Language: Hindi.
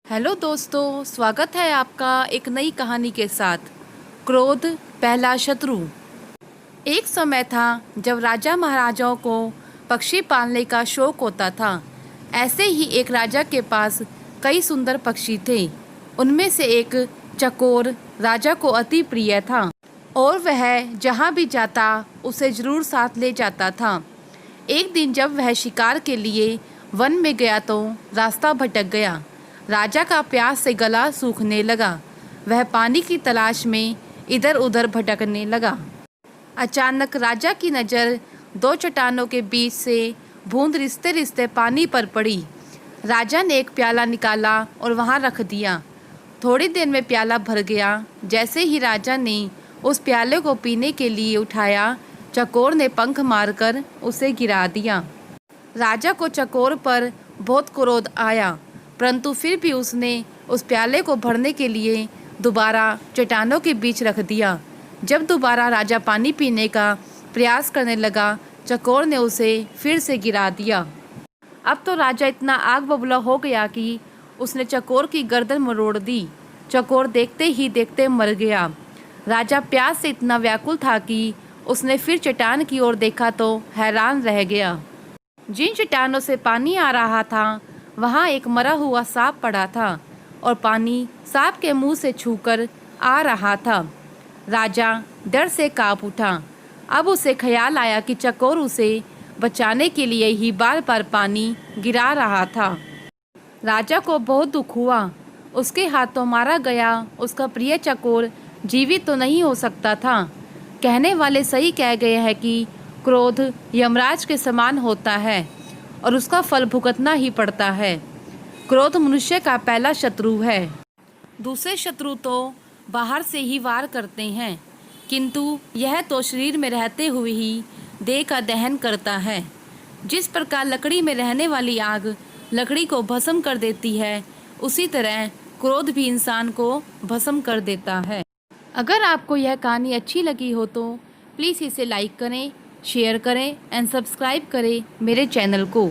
हेलो दोस्तों, स्वागत है आपका एक नई कहानी के साथ। क्रोध पहला शत्रु। एक समय था जब राजा महाराजाओं को पक्षी पालने का शौक होता था। ऐसे ही एक राजा के पास कई सुंदर पक्षी थे। उनमें से एक चकोर राजा को अति प्रिय था और वह जहाँ भी जाता उसे जरूर साथ ले जाता था। एक दिन जब वह शिकार के लिए वन में गया तो रास्ता भटक गया। राजा का प्यास से गला सूखने लगा। वह पानी की तलाश में इधर उधर भटकने लगा। अचानक राजा की नज़र दो चट्टानों के बीच से बूंद रिश्ते रिश्ते पानी पर पड़ी। राजा ने एक प्याला निकाला और वहां रख दिया। थोड़ी देर में प्याला भर गया। जैसे ही राजा ने उस प्याले को पीने के लिए उठाया, चकोर ने पंख मारकर उसे गिरा दिया। राजा को चकोर पर बहुत क्रोध आया, परंतु फिर भी उसने उस प्याले को भरने के लिए दोबारा चट्टानों के बीच रख दिया। जब दोबारा राजा पानी पीने का प्रयास करने लगा, चकोर ने उसे फिर से गिरा दिया। अब तो राजा इतना आग बबूला हो गया कि उसने चकोर की गर्दन मरोड़ दी। चकोर देखते ही देखते मर गया। राजा प्यास से इतना व्याकुल था कि उसने फिर चट्टान की ओर देखा तो हैरान रह गया। जिन चट्टानों से पानी आ रहा था वहाँ एक मरा हुआ सांप पड़ा था और पानी सांप के मुंह से छूकर आ रहा था। राजा डर से कांप उठा। अब उसे ख्याल आया कि चकोर उसे बचाने के लिए ही बार बार पानी गिरा रहा था। राजा को बहुत दुख हुआ। उसके हाथों मारा गया उसका प्रिय चकोर जीवित तो नहीं हो सकता था। कहने वाले सही कह गए हैं कि क्रोध यमराज के समान होता है और उसका फल भुगतना ही पड़ता है। क्रोध मनुष्य का पहला शत्रु है। दूसरे शत्रु तो बाहर से ही वार करते हैं, किंतु यह तो शरीर में रहते हुए ही देह का दहन करता है। जिस प्रकार लकड़ी में रहने वाली आग लकड़ी को भस्म कर देती है, उसी तरह क्रोध भी इंसान को भस्म कर देता है। अगर आपको यह कहानी अच्छी लगी हो तो प्लीज़ इसे लाइक करें, शेयर करें एंड सब्सक्राइब करें मेरे चैनल को।